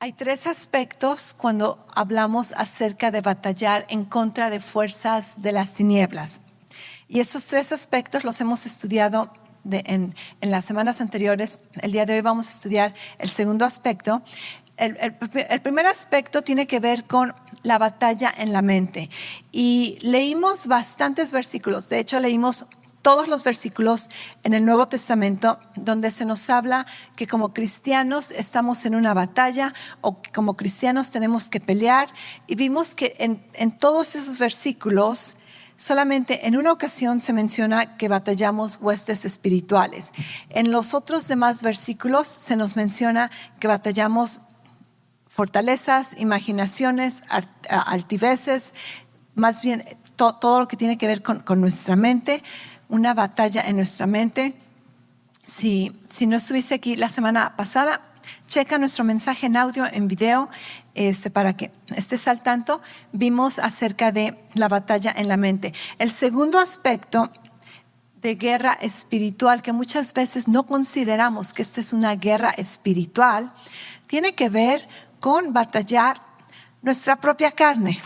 Hay tres aspectos cuando hablamos acerca de batallar en contra de fuerzas de las tinieblas. Y esos tres aspectos los hemos estudiado en las semanas anteriores. El día de hoy vamos a estudiar el segundo aspecto. El primer aspecto tiene que ver con la batalla en la mente. Y leímos bastantes versículos. De hecho, leímos todos los versículos en el Nuevo Testamento donde se nos habla que como cristianos estamos en una batalla o que como cristianos tenemos que pelear, y vimos que en todos esos versículos solamente en una ocasión se menciona que batallamos huestes espirituales. En los otros demás versículos se nos menciona que batallamos fortalezas, imaginaciones, altiveces, más bien todo lo que tiene que ver con nuestra mente. Una batalla en nuestra mente. Si no estuviste aquí la semana pasada, checa nuestro mensaje en audio, en video, para que estés al tanto. Vimos acerca de la batalla en la mente. El segundo aspecto de guerra espiritual, que muchas veces no consideramos que esta es una guerra espiritual, tiene que ver con batallar nuestra propia carne.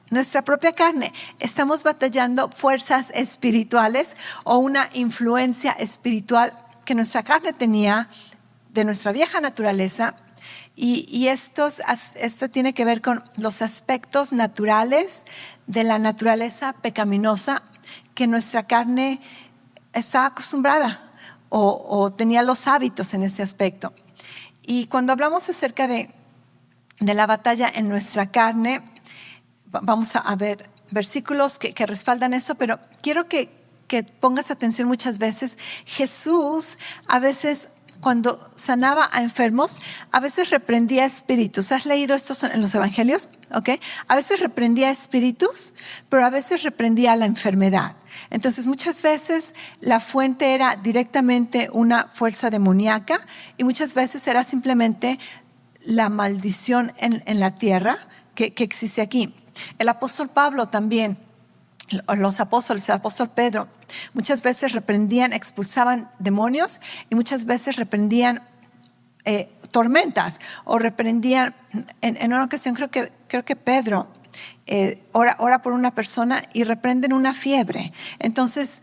Nuestra propia carne. Estamos batallando fuerzas espirituales o una influencia espiritual que nuestra carne tenía de nuestra vieja naturaleza. Y esto tiene que ver con los aspectos naturales de la naturaleza pecaminosa que nuestra carne está acostumbrada o tenía los hábitos en ese aspecto. Y cuando hablamos acerca de la batalla en nuestra carne, vamos a ver versículos que respaldan eso, pero quiero que pongas atención. Muchas veces Jesús, a veces cuando sanaba a enfermos, a veces reprendía espíritus. ¿Has leído esto en los evangelios? ¿Okay? A veces reprendía espíritus, pero a veces reprendía la enfermedad. Entonces muchas veces la fuente era directamente una fuerza demoníaca y muchas veces era simplemente la maldición en la tierra que existe aquí. El apóstol Pablo también, los apóstoles, el apóstol Pedro, muchas veces reprendían, expulsaban demonios y muchas veces reprendían tormentas o reprendían, en una ocasión creo que Pedro ora por una persona y reprenden una fiebre. Entonces,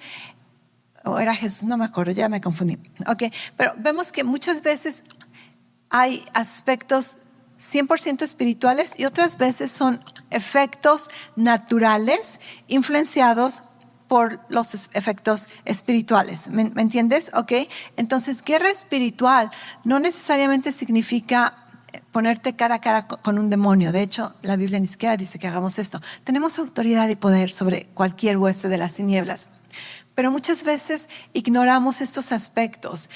o era Jesús, no me acuerdo, ya me confundí. Okay, pero vemos que muchas veces hay aspectos 100% espirituales y otras veces son efectos naturales influenciados por los efectos espirituales. ¿Me entiendes? Okay. Entonces, guerra espiritual no necesariamente significa ponerte cara a cara con un demonio. De hecho, la Biblia ni siquiera dice que hagamos esto. Tenemos autoridad y poder sobre cualquier hueste de las tinieblas. Pero muchas veces ignoramos estos aspectos.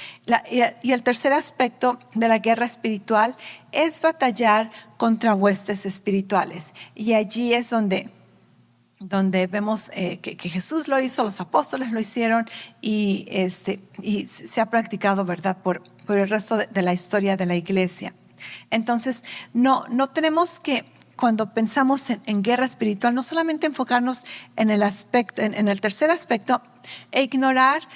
Y el tercer aspecto de la guerra espiritual es batallar contra huestes espirituales. Y allí es donde vemos que Jesús lo hizo, los apóstoles lo hicieron y se ha practicado, ¿verdad?, por el resto de la historia de la iglesia. Entonces, no tenemos que, cuando pensamos en guerra espiritual, no solamente enfocarnos en el tercer aspecto e ignorar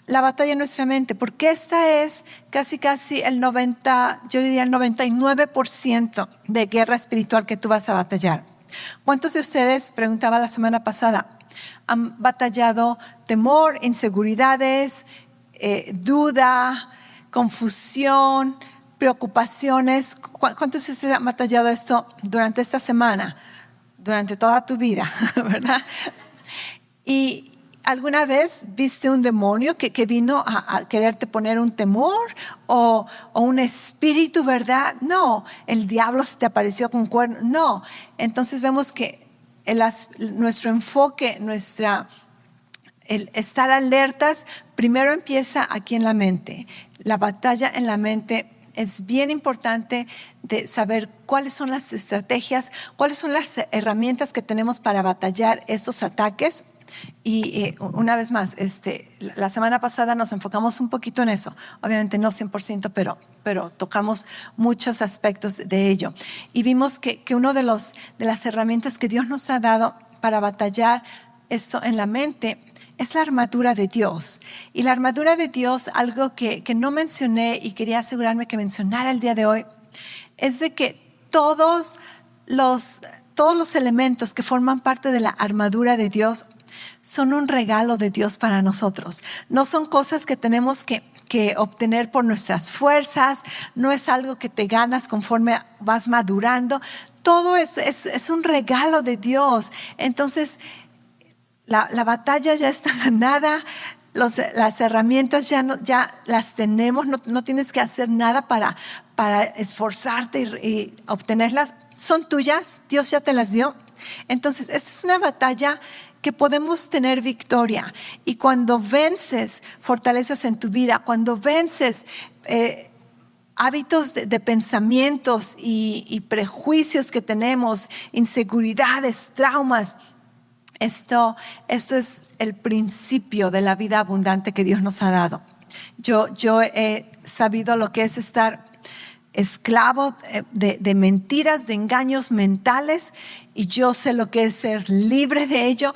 la batalla en nuestra mente, porque esta es casi el 99% de guerra espiritual que tú vas a batallar. ¿Cuántos de ustedes, preguntaba la semana pasada, han batallado temor, inseguridades, duda, confusión, preocupaciones? ¿Cuántos de ustedes han batallado esto durante esta semana? Durante toda tu vida, ¿verdad? ¿Y alguna vez viste un demonio que vino a quererte poner un temor o un espíritu, verdad? No. ¿El diablo se te apareció con cuernos? No. Entonces vemos que nuestro enfoque, el estar alertas, primero empieza aquí en la mente. La batalla en la mente es bien importante de saber cuáles son las estrategias, cuáles son las herramientas que tenemos para batallar estos ataques. Y una vez más, la semana pasada nos enfocamos un poquito en eso, obviamente no 100%, pero tocamos muchos aspectos de ello. Y vimos que una de las herramientas que Dios nos ha dado para batallar esto en la mente es la armadura de Dios. Y la armadura de Dios, algo que no mencioné y quería asegurarme que mencionara el día de hoy, es de que todos los elementos que forman parte de la armadura de Dios son un regalo de Dios para nosotros. No son cosas que tenemos que obtener por nuestras fuerzas, no es algo que te ganas conforme vas madurando. Todo es un regalo de Dios. Entonces, la batalla ya está ganada. Las herramientas ya las tenemos. No tienes que hacer nada para esforzarte y obtenerlas. Son tuyas, Dios ya te las dio. Entonces, esta es una batalla que podemos tener victoria. Y cuando vences fortalezas en tu vida, cuando vences hábitos de pensamientos y prejuicios que tenemos, inseguridades, traumas, esto es el principio de la vida abundante que Dios nos ha dado. Yo he sabido lo que es estar esclavo de mentiras, de engaños mentales, y yo sé lo que es ser libre de ello,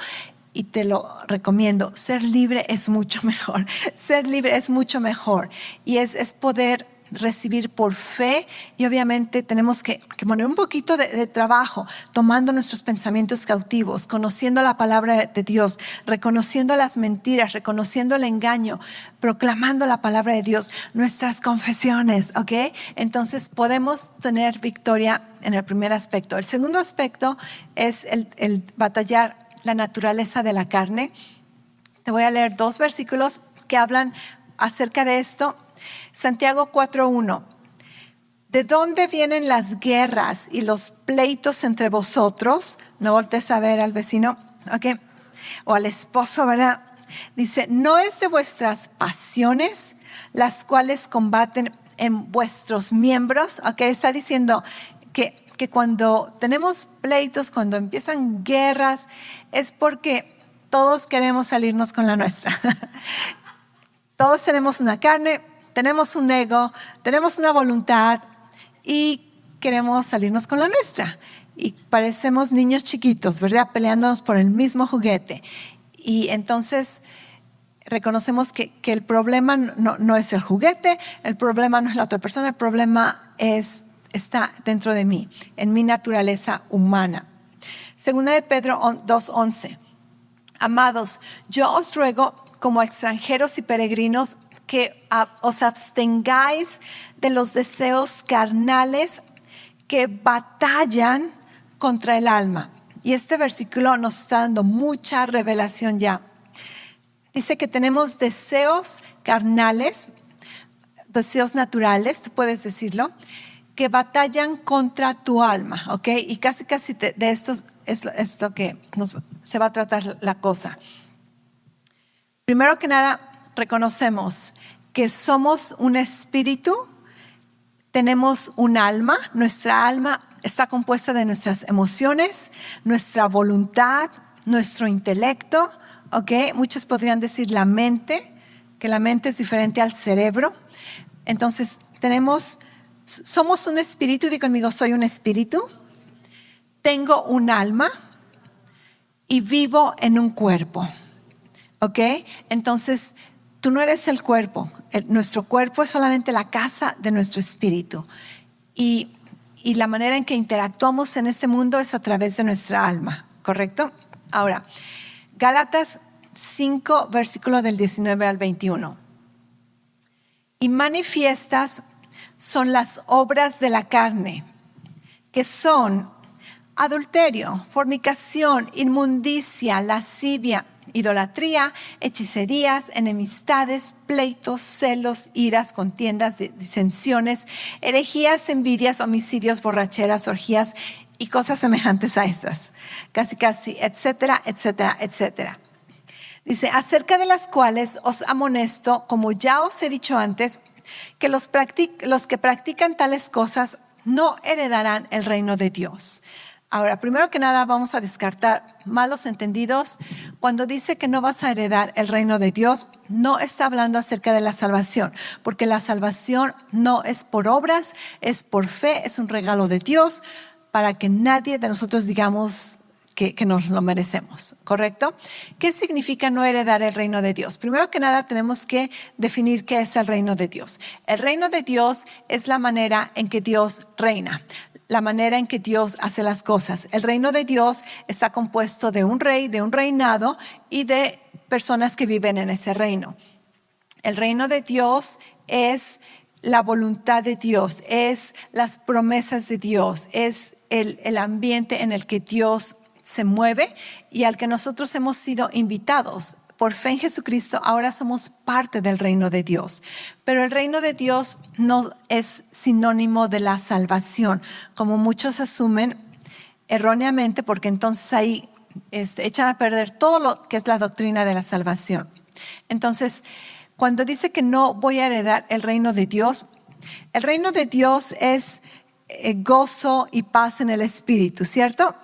y te lo recomiendo. Ser libre es mucho mejor. Ser libre es mucho mejor, y es poder recibir por fe. Y obviamente tenemos que poner un poquito de trabajo, tomando nuestros pensamientos cautivos, conociendo la palabra de Dios, reconociendo las mentiras, reconociendo el engaño, proclamando la palabra de Dios, nuestras confesiones, ¿ok? Entonces podemos tener victoria en el primer aspecto. El segundo aspecto es el batallar la naturaleza de la carne. Te voy a leer 2 versículos que hablan acerca de esto. Santiago 4:1. ¿De dónde vienen las guerras y los pleitos entre vosotros? No voltees a ver al vecino, ¿ok? O al esposo, ¿verdad? Dice, ¿no es de vuestras pasiones las cuales combaten en vuestros miembros? ¿Ok? Está diciendo que cuando tenemos pleitos, cuando empiezan guerras, es porque todos queremos salirnos con la nuestra. Todos tenemos una carne, tenemos un ego, tenemos una voluntad y queremos salirnos con la nuestra. Y parecemos niños chiquitos, ¿verdad? Peleándonos por el mismo juguete. Y entonces reconocemos que el problema no es el juguete, el problema no es la otra persona, el problema está dentro de mí, en mi naturaleza humana. Segunda de Pedro 2:11. Amados, yo os ruego como extranjeros y peregrinos que os abstengáis de los deseos carnales que batallan contra el alma. Y este versículo nos está dando mucha revelación ya. Dice que tenemos deseos carnales, deseos naturales, tú puedes decirlo, que batallan contra tu alma, ¿ok? Y casi de esto es lo que se va a tratar la cosa. Primero que nada, reconocemos que somos un espíritu, tenemos un alma, nuestra alma está compuesta de nuestras emociones, nuestra voluntad, nuestro intelecto, ¿ok? Muchos podrían decir la mente, que la mente es diferente al cerebro. Entonces somos un espíritu, di conmigo, soy un espíritu, tengo un alma y vivo en un cuerpo, ¿ok? Entonces, tú no eres el cuerpo, nuestro cuerpo es solamente la casa de nuestro espíritu. Y la manera en que interactuamos en este mundo es a través de nuestra alma, ¿correcto? Ahora, Gálatas 5, versículo del 19 al 21. Y manifiestas son las obras de la carne, que son adulterio, fornicación, inmundicia, lascivia, idolatría, hechicerías, enemistades, pleitos, celos, iras, contiendas, disensiones, herejías, envidias, homicidios, borracheras, orgías y cosas semejantes a estas. Casi, etcétera, etcétera, etcétera. Dice, acerca de las cuales os amonesto, como ya os he dicho antes, que los que practican tales cosas no heredarán el reino de Dios. Ahora, primero que nada vamos a descartar malos entendidos. Cuando dice que no vas a heredar el reino de Dios, no está hablando acerca de la salvación, porque la salvación no es por obras, es por fe, es un regalo de Dios para que nadie de nosotros digamos que nos lo merecemos, ¿correcto? ¿Qué significa no heredar el reino de Dios? Primero que nada tenemos que definir qué es el reino de Dios. El reino de Dios es la manera en que Dios reina. la manera en que Dios hace las cosas. El reino de Dios está compuesto de un rey, de un reinado y de personas que viven en ese reino. El reino de Dios es la voluntad de Dios, es las promesas de Dios, es el ambiente en el que Dios se mueve y al que nosotros hemos sido invitados. Por fe en Jesucristo, ahora somos parte del reino de Dios. Pero el reino de Dios no es sinónimo de la salvación, como muchos asumen erróneamente, porque entonces ahí echan a perder todo lo que es la doctrina de la salvación. Entonces, cuando dice que no voy a heredar el reino de Dios es gozo y paz en el Espíritu, ¿cierto?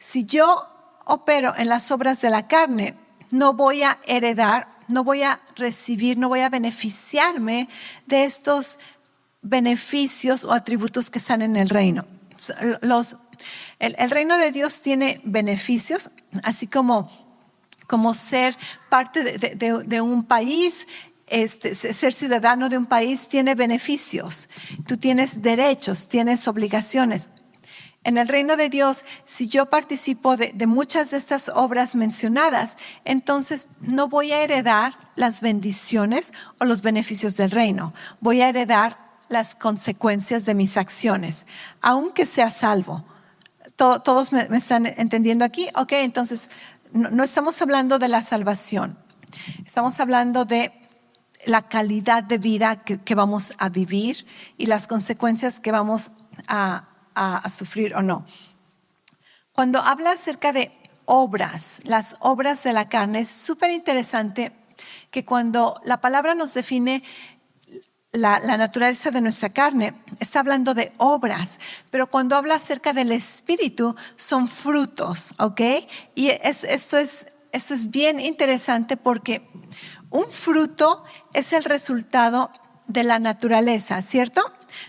Si yo opero en las obras de la carne, no voy a heredar, no voy a recibir, no voy a beneficiarme de estos beneficios o atributos que están en el reino. El reino de Dios tiene beneficios, así como ser parte de un país. Ser ciudadano de un país tiene beneficios. Tú tienes derechos, tienes obligaciones. En el reino de Dios, si yo participo de muchas de estas obras mencionadas, entonces no voy a heredar las bendiciones o los beneficios del reino. Voy a heredar las consecuencias de mis acciones, aunque sea salvo. ¿Todos me están entendiendo aquí? Ok, entonces no estamos hablando de la salvación. Estamos hablando de la calidad de vida que vamos a vivir y las consecuencias que vamos a sufrir o no. Cuando habla acerca de obras, las obras de la carne, es súper interesante que cuando la palabra nos define la naturaleza de nuestra carne, está hablando de obras, pero cuando habla acerca del Espíritu, son frutos, ¿ok? Y esto es bien interesante porque un fruto es el resultado de la naturaleza, ¿cierto?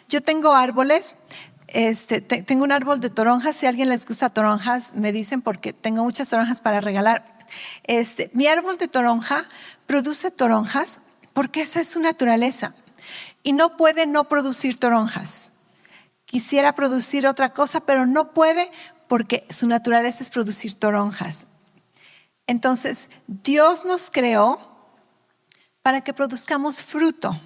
Yo tengo árboles. Tengo un árbol de toronjas. Si a alguien les gusta toronjas, me dicen, porque tengo muchas toronjas para regalar. Mi árbol de toronja produce toronjas porque esa es su naturaleza y no puede no producir toronjas. Quisiera producir otra cosa, pero no puede porque su naturaleza es producir toronjas. Entonces, Dios nos creó para que produzcamos fruto,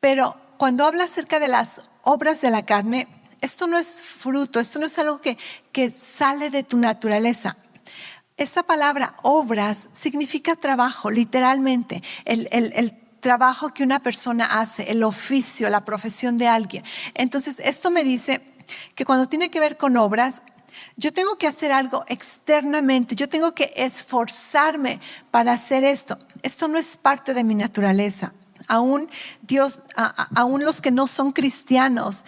pero cuando habla acerca de las obras de la carne, esto no es fruto, esto no es algo que sale de tu naturaleza. Esa palabra obras significa trabajo, literalmente, el trabajo que una persona hace, el oficio, la profesión de alguien. Entonces, esto me dice que cuando tiene que ver con obras, yo tengo que hacer algo externamente, yo tengo que esforzarme para hacer esto. Esto no es parte de mi naturaleza. Aún los que no son cristianos,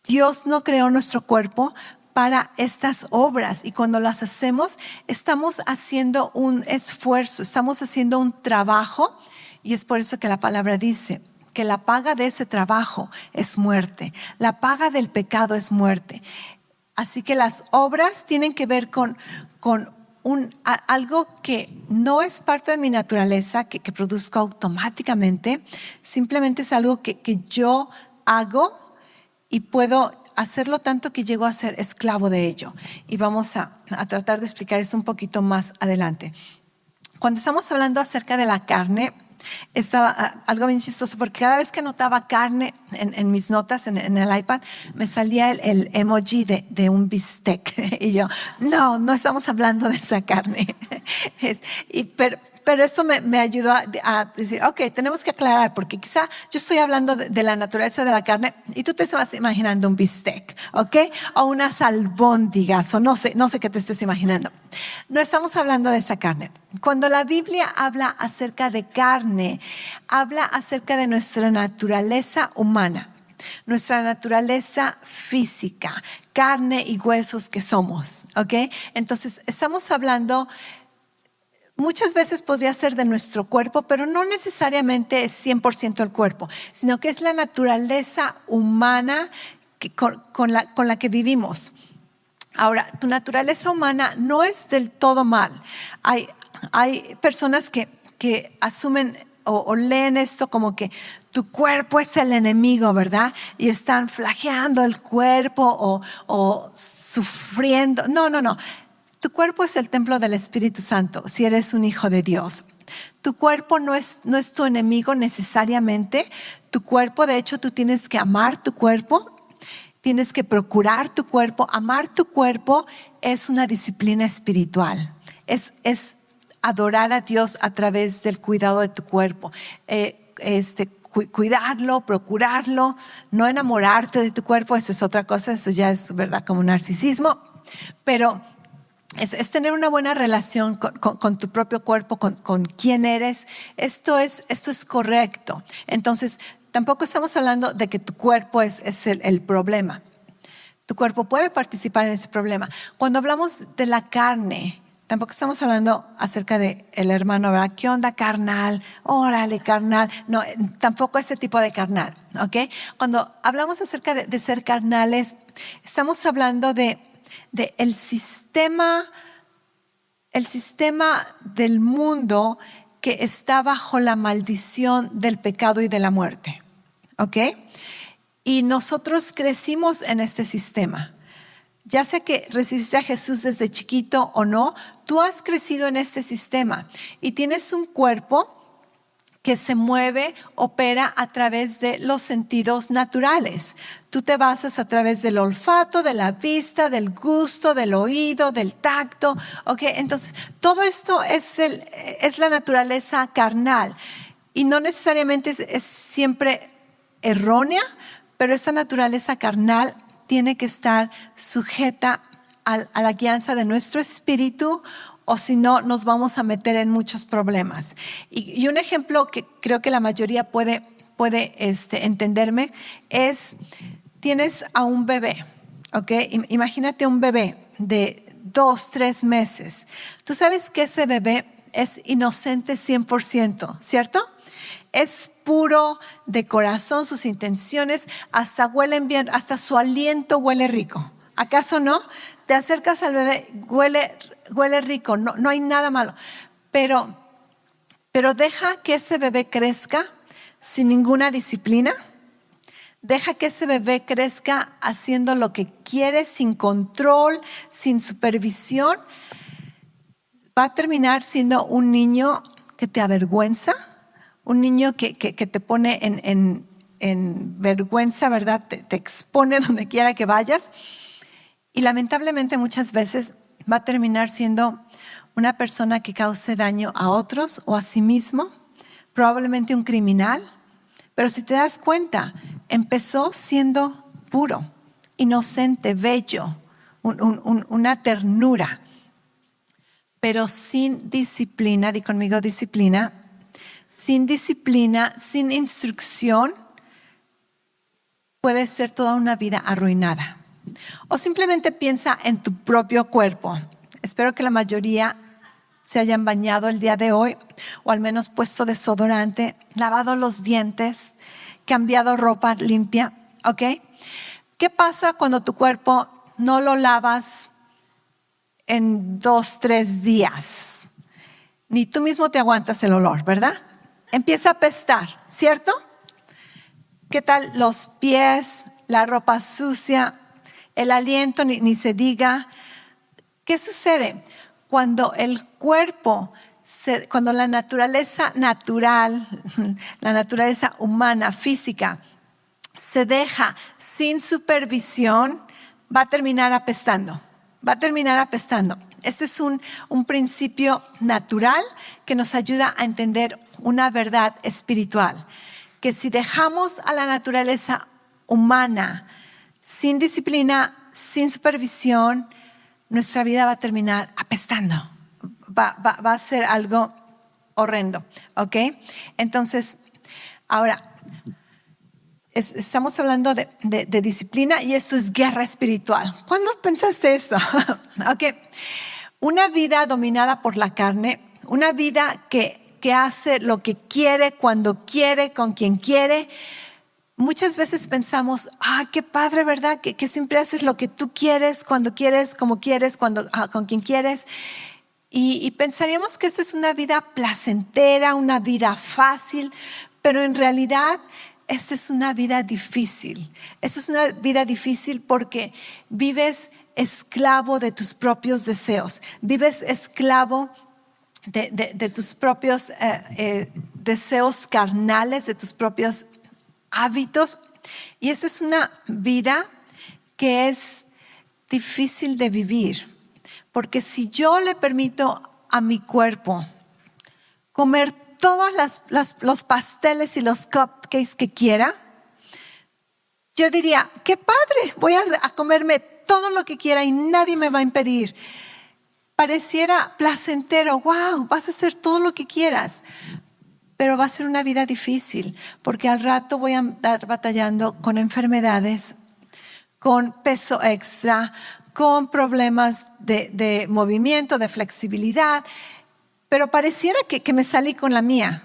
Dios no creó nuestro cuerpo para estas obras, y cuando las hacemos estamos haciendo un esfuerzo, estamos haciendo un trabajo, y es por eso que la palabra dice que la paga de ese trabajo es muerte, la paga del pecado es muerte. Así que las obras tienen que ver con algo que no es parte de mi naturaleza, que produzco automáticamente. Simplemente es algo que yo hago y puedo hacerlo tanto que llego a ser esclavo de ello. Y vamos a tratar de explicar esto un poquito más adelante. Cuando estamos hablando acerca de la carne, estaba algo bien chistoso, porque cada vez que anotaba carne en mis notas en el iPad, me salía el emoji de un bistec. Y yo, no estamos hablando de esa carne. Pero esto me ayudó a decir, ok, tenemos que aclarar, porque quizá yo estoy hablando de la naturaleza de la carne y tú te estás imaginando un bistec, ok, o unas albóndigas, o no sé qué te estés imaginando. No estamos hablando de esa carne. Cuando la Biblia habla acerca de carne, habla acerca de nuestra naturaleza humana, nuestra naturaleza física, carne y huesos que somos, ¿ok? Entonces estamos hablando, muchas veces podría ser de nuestro cuerpo, pero no necesariamente es 100% el cuerpo, sino que es la naturaleza humana con la que vivimos. Ahora, tu naturaleza humana no es del todo mal. Hay personas que asumen o leen esto como que tu cuerpo es el enemigo, ¿verdad? Y están flageando el cuerpo o sufriendo. No. Tu cuerpo es el templo del Espíritu Santo, si eres un hijo de Dios. Tu cuerpo no es tu enemigo necesariamente. Tu cuerpo, de hecho, tú tienes que amar tu cuerpo. Tienes que procurar tu cuerpo. Amar tu cuerpo es una disciplina espiritual. Es adorar a Dios a través del cuidado de tu cuerpo. Cuidarlo, procurarlo, no enamorarte de tu cuerpo, eso es otra cosa, eso ya es, ¿verdad?, como narcisismo. Pero es tener una buena relación con tu propio cuerpo, con quién eres. Esto es correcto. Entonces, tampoco estamos hablando de que tu cuerpo es el problema. Tu cuerpo puede participar en ese problema. Cuando hablamos de la carne, tampoco estamos hablando acerca de el hermano, ¿verdad? ¿Qué onda, carnal? Órale, carnal. No, tampoco ese tipo de carnal, ¿ok? Cuando hablamos acerca de ser carnales, estamos hablando de el sistema del mundo que está bajo la maldición del pecado y de la muerte, ¿ok? Y nosotros crecimos en este sistema. Ya sea que recibiste a Jesús desde chiquito o no, tú has crecido en este sistema y tienes un cuerpo que se mueve, opera a través de los sentidos naturales. Tú te basas a través del olfato, de la vista, del gusto, del oído, del tacto. ¿Okay? Entonces, todo esto es la naturaleza carnal y no necesariamente es siempre errónea, pero esta naturaleza carnal tiene que estar sujeta a la guianza de nuestro espíritu, o si no, nos vamos a meter en muchos problemas. Y un ejemplo que creo que la mayoría puede entenderme es, tienes a un bebé, ¿ok? Imagínate un bebé de 2, 3 meses. Tú sabes que ese bebé es inocente 100%, ¿cierto? Es puro de corazón, sus intenciones hasta huelen bien, hasta su aliento huele rico. ¿Acaso no? Te acercas al bebé, huele rico, no hay nada malo. Pero deja que ese bebé crezca sin ninguna disciplina. Deja que ese bebé crezca haciendo lo que quiere, sin control, sin supervisión. Va a terminar siendo un niño que te avergüenza, un niño que te pone en vergüenza, ¿verdad? Te expone donde quiera que vayas. Y lamentablemente muchas veces va a terminar siendo una persona que cause daño a otros o a sí mismo, probablemente un criminal. Pero si te das cuenta, empezó siendo puro, inocente, bello, una ternura. Pero sin disciplina, di conmigo disciplina, sin instrucción, puede ser toda una vida arruinada. O simplemente piensa en tu propio cuerpo. Espero que la mayoría se hayan bañado el día de hoy, o al menos puesto desodorante, lavado los dientes, cambiado ropa limpia, ¿ok? ¿Qué pasa cuando tu cuerpo no lo lavas en 2, 3 días? Ni tú mismo te aguantas el olor, ¿verdad? Empieza a apestar, ¿cierto? ¿Qué tal los pies, la ropa sucia, el aliento, ni se diga? ¿Qué sucede? Cuando el cuerpo, cuando la naturaleza natural, la naturaleza humana, física, se deja sin supervisión, va a terminar apestando. Este es un principio natural que nos ayuda a entender una verdad espiritual. Que si dejamos a la naturaleza humana sin disciplina, sin supervisión, nuestra vida va a terminar apestando. Va a ser algo horrendo, ¿ok? Entonces, ahora, estamos hablando de disciplina y eso es guerra espiritual. ¿Cuándo pensaste esto? ¿Ok? Una vida dominada por la carne, una vida que hace lo que quiere, cuando quiere, con quien quiere. Muchas veces pensamos, qué padre, ¿verdad? Que siempre haces lo que tú quieres, cuando quieres, como quieres, con quien quieres. Y pensaríamos que esta es una vida placentera, una vida fácil, pero en realidad esta es una vida difícil. Esta es una vida difícil porque vives esclavo de tus propios deseos, vives esclavo de tus propios deseos carnales, de tus propios hábitos. Y esa es una vida que es difícil de vivir, porque si yo le permito a mi cuerpo comer todos los pasteles y los cupcakes que quiera, yo diría, qué padre, voy a comerme todo lo que quiera y nadie me va a impedir. Pareciera placentero, wow, vas a hacer todo lo que quieras, pero va a ser una vida difícil, porque al rato voy a andar batallando con enfermedades, con peso extra, con problemas de movimiento, de flexibilidad, pero pareciera que me salí con la mía,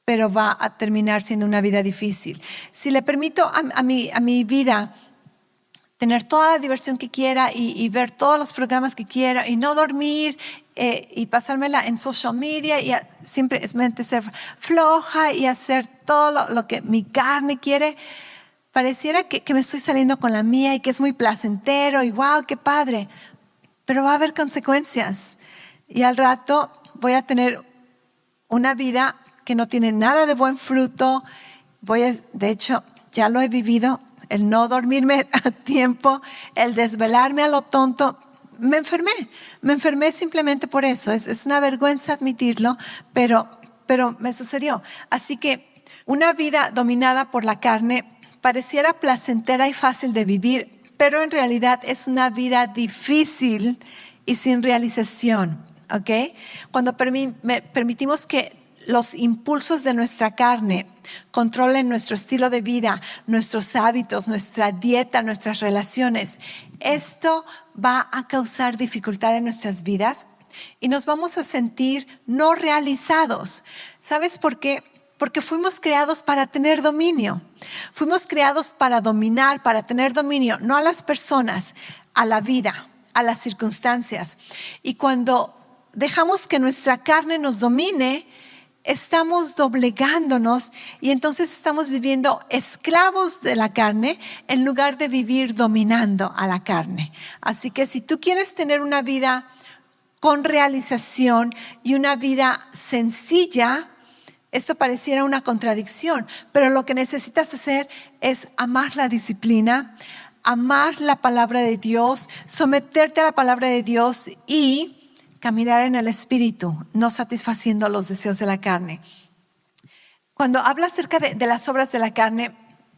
pero va a terminar siendo una vida difícil. Si le permito a mi vida tener toda la diversión que quiera y ver todos los programas que quiera y no dormir y pasármela en social media y simplemente ser floja y hacer todo lo que mi carne quiere, pareciera que me estoy saliendo con la mía y que es muy placentero y wow, qué padre, pero va a haber consecuencias y al rato voy a tener una vida que no tiene nada de buen fruto. De hecho, ya lo he vivido, el no dormirme a tiempo, el desvelarme a lo tonto. Me enfermé simplemente por eso. Es una vergüenza admitirlo, pero me sucedió. Así que una vida dominada por la carne pareciera placentera y fácil de vivir, pero en realidad es una vida difícil y sin realización, ¿ok? Cuando permitimos que los impulsos de nuestra carne controlen nuestro estilo de vida, nuestros hábitos, nuestra dieta, nuestras relaciones, esto va a causar dificultad en nuestras vidas y nos vamos a sentir no realizados. ¿Sabes por qué? Porque fuimos creados para tener dominio. Fuimos creados para dominar, para tener dominio, no a las personas, a la vida, a las circunstancias. Y cuando dejamos que nuestra carne nos domine, estamos doblegándonos y entonces estamos viviendo esclavos de la carne en lugar de vivir dominando a la carne. Así que si tú quieres tener una vida con realización y una vida sencilla, esto pareciera una contradicción, pero lo que necesitas hacer es amar la disciplina, amar la palabra de Dios, someterte a la palabra de Dios y caminar en el Espíritu, no satisfaciendo los deseos de la carne. Cuando habla acerca de las obras de la carne,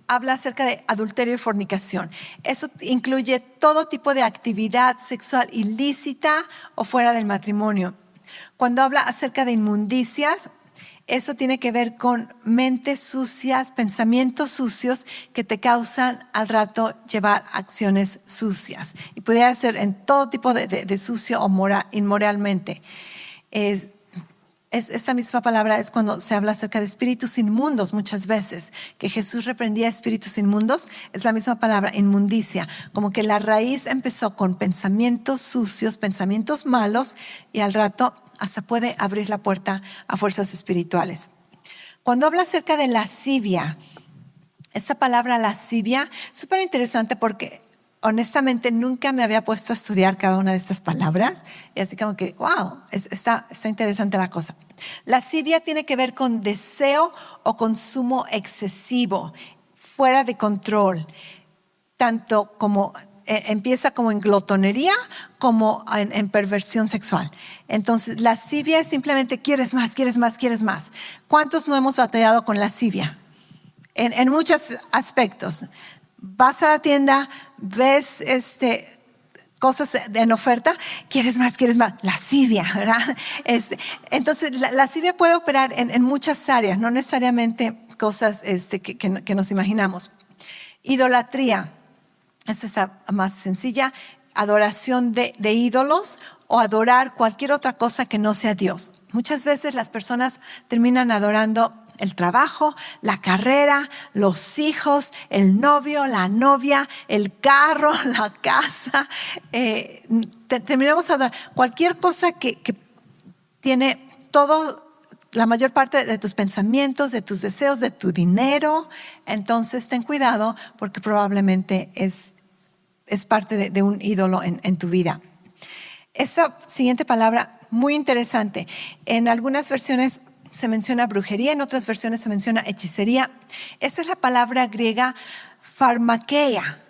habla acerca de adulterio y fornicación. Eso incluye todo tipo de actividad sexual ilícita o fuera del matrimonio. Cuando habla acerca de inmundicias, eso tiene que ver con mentes sucias, pensamientos sucios que te causan al rato llevar acciones sucias. Y pudiera ser en todo tipo de sucio o inmoralmente. Esta misma palabra es cuando se habla acerca de espíritus inmundos muchas veces, que Jesús reprendía espíritus inmundos, es la misma palabra, inmundicia, como que la raíz empezó con pensamientos sucios, pensamientos malos y al rato hasta puede abrir la puerta a fuerzas espirituales. Cuando habla acerca de lascivia, esta palabra lascivia, súper interesante porque honestamente nunca me había puesto a estudiar cada una de estas palabras y así como que, wow, está interesante la cosa. Lascivia tiene que ver con deseo o consumo excesivo, fuera de control, tanto como empieza como en glotonería como en perversión sexual. Entonces lascivia es simplemente quieres más, quieres más, quieres más. ¿Cuántos no hemos batallado con lascivia? En muchos aspectos. Vas a la tienda, ves cosas en oferta, quieres más, lascivia, ¿verdad? Entonces la lascivia puede operar en muchas áreas, no necesariamente cosas que nos imaginamos. Idolatría. Esta está más sencilla, adoración de ídolos o adorar cualquier otra cosa que no sea Dios. Muchas veces las personas terminan adorando el trabajo, la carrera, los hijos, el novio, la novia, el carro, la casa. Terminamos a dar cualquier cosa que tiene todo, la mayor parte de tus pensamientos, de tus deseos, de tu dinero. Entonces ten cuidado porque probablemente es parte de un ídolo en tu vida. Esta siguiente palabra, muy interesante. En algunas versiones se menciona brujería, en otras versiones se menciona hechicería. Esa es la palabra griega pharmakeia.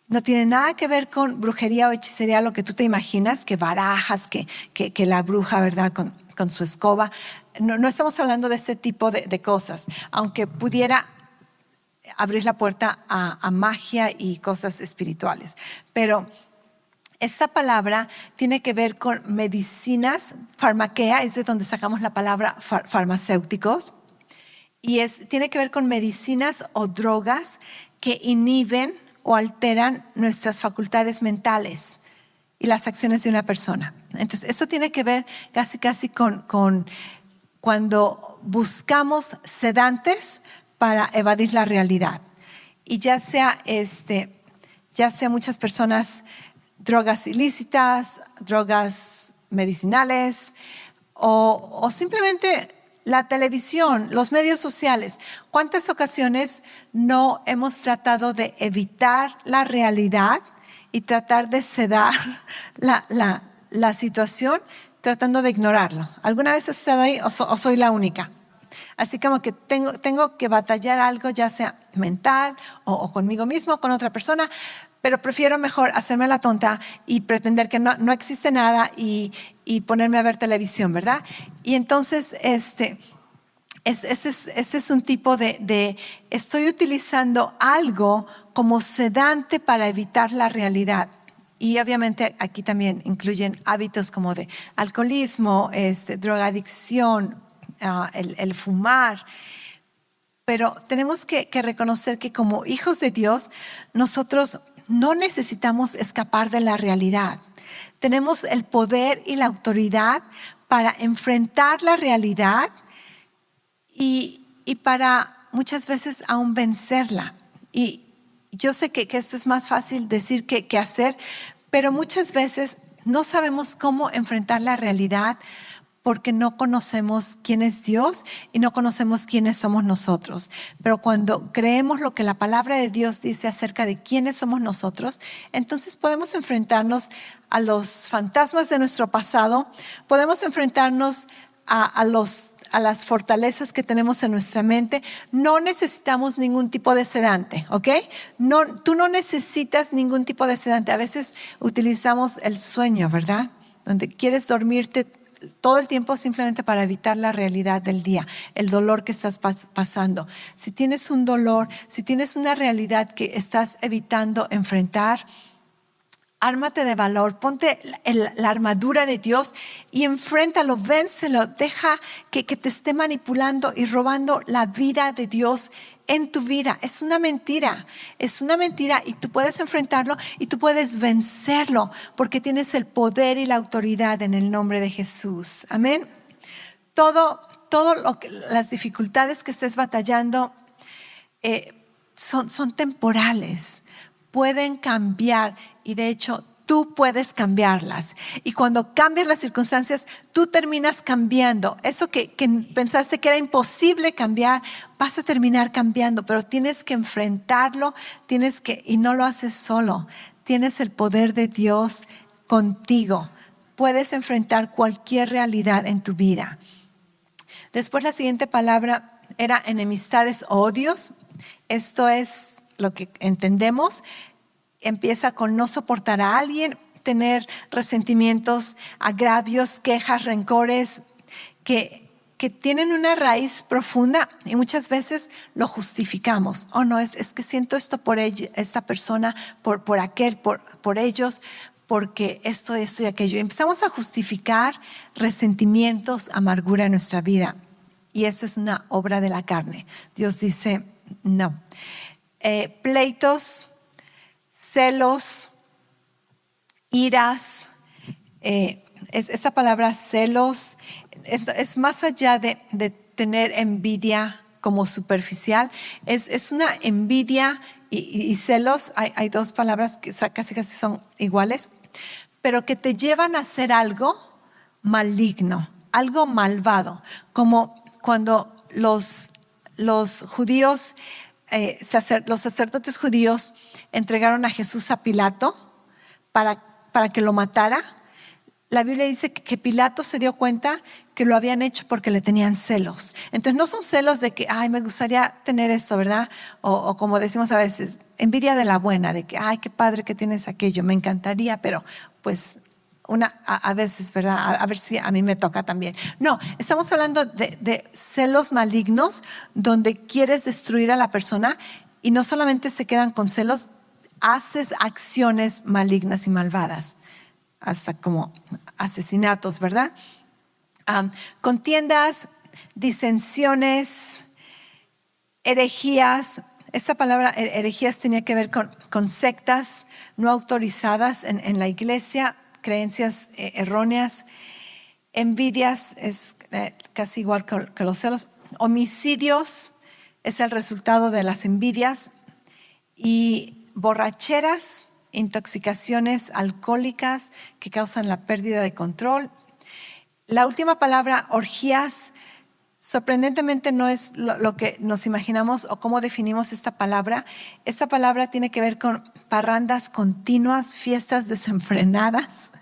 No tiene nada que ver con brujería o hechicería, lo que tú te imaginas, que barajas, que la bruja, ¿verdad?, con su escoba. No estamos hablando de este tipo de cosas, aunque pudiera abrir la puerta a magia y cosas espirituales. Pero esta palabra tiene que ver con medicinas, farmaquea, es de donde sacamos la palabra farmacéuticos, y tiene que ver con medicinas o drogas que inhiben o alteran nuestras facultades mentales y las acciones de una persona. Entonces, eso tiene que ver casi con cuando buscamos sedantes para evadir la realidad. Y ya sea muchas personas, drogas ilícitas, drogas medicinales o simplemente la televisión, los medios sociales. ¿Cuántas ocasiones no hemos tratado de evitar la realidad y tratar de sedar la situación tratando de ignorarlo? ¿Alguna vez has estado ahí o soy la única? Así como que tengo que batallar algo, ya sea mental o conmigo mismo o con otra persona, pero prefiero mejor hacerme la tonta y pretender que no existe nada y ponerme a ver televisión, ¿verdad? Y entonces este es un tipo de estoy utilizando algo como sedante para evitar la realidad. Y obviamente aquí también incluyen hábitos como de alcoholismo, drogadicción, el fumar. Pero tenemos que reconocer que como hijos de Dios, nosotros no necesitamos escapar de la realidad. Tenemos el poder y la autoridad para enfrentar la realidad y para muchas veces aún vencerla. Y yo sé que esto es más fácil decir que hacer, pero muchas veces no sabemos cómo enfrentar la realidad porque no conocemos quién es Dios y no conocemos quiénes somos nosotros. Pero cuando creemos lo que la palabra de Dios dice acerca de quiénes somos nosotros, entonces podemos enfrentarnos a los fantasmas de nuestro pasado, podemos enfrentarnos a las fortalezas que tenemos en nuestra mente. No necesitamos ningún tipo de sedante, ¿ok? Tú no necesitas ningún tipo de sedante. A veces utilizamos el sueño, ¿verdad? Donde quieres dormirte todo el tiempo simplemente para evitar la realidad del día, el dolor que estás pasando. Si tienes un dolor, si tienes una realidad que estás evitando enfrentar, ármate de valor, ponte la armadura de Dios y enfréntalo, vénselo. Deja que te esté manipulando y robando la vida de Dios en tu vida. Es una mentira y tú puedes enfrentarlo y tú puedes vencerlo porque tienes el poder y la autoridad en el nombre de Jesús. Amén. Todo las dificultades que estés batallando son temporales, pueden cambiar y de hecho tú puedes cambiarlas. Y cuando cambias las circunstancias, tú terminas cambiando. Eso que pensaste que era imposible cambiar, vas a terminar cambiando, pero tienes que enfrentarlo, y no lo haces solo. Tienes el poder de Dios contigo. Puedes enfrentar cualquier realidad en tu vida. Después la siguiente palabra era enemistades o odios. Esto es lo que entendemos. Empieza con no soportar a alguien, tener resentimientos, agravios, quejas, rencores que tienen una raíz profunda y muchas veces lo justificamos. Oh no, es que siento esto por esta persona, por aquel, por ellos, porque esto y aquello. Y empezamos a justificar resentimientos, amargura en nuestra vida. Y eso es una obra de la carne. Dios dice no. Pleitos, celos, iras, esta palabra celos es más allá de tener envidia como superficial. Es una envidia y celos. Hay dos palabras que casi son iguales, pero que te llevan a hacer algo maligno, algo malvado, como cuando los judíos, los sacerdotes judíos entregaron a Jesús a Pilato para que lo matara. La Biblia dice que Pilato se dio cuenta que lo habían hecho porque le tenían celos. Entonces no son celos de que, ay, me gustaría tener esto, ¿verdad? O como decimos a veces, envidia de la buena, de que, ay, qué padre que tienes aquello, me encantaría, pero pues a veces, ¿verdad? A ver si a mí me toca también. No, estamos hablando de celos malignos donde quieres destruir a la persona y no solamente se quedan con celos, haces acciones malignas y malvadas, hasta como asesinatos, ¿verdad? Contiendas, disensiones, herejías. Esta palabra herejías tenía que ver con sectas no autorizadas en la iglesia, creencias erróneas. Envidias es casi igual que los celos. Homicidios es el resultado de las envidias. Y borracheras, intoxicaciones alcohólicas que causan la pérdida de control. La última palabra, orgías, sorprendentemente no es lo que nos imaginamos o cómo definimos esta palabra. Esta palabra tiene que ver con parrandas continuas, fiestas desenfrenadas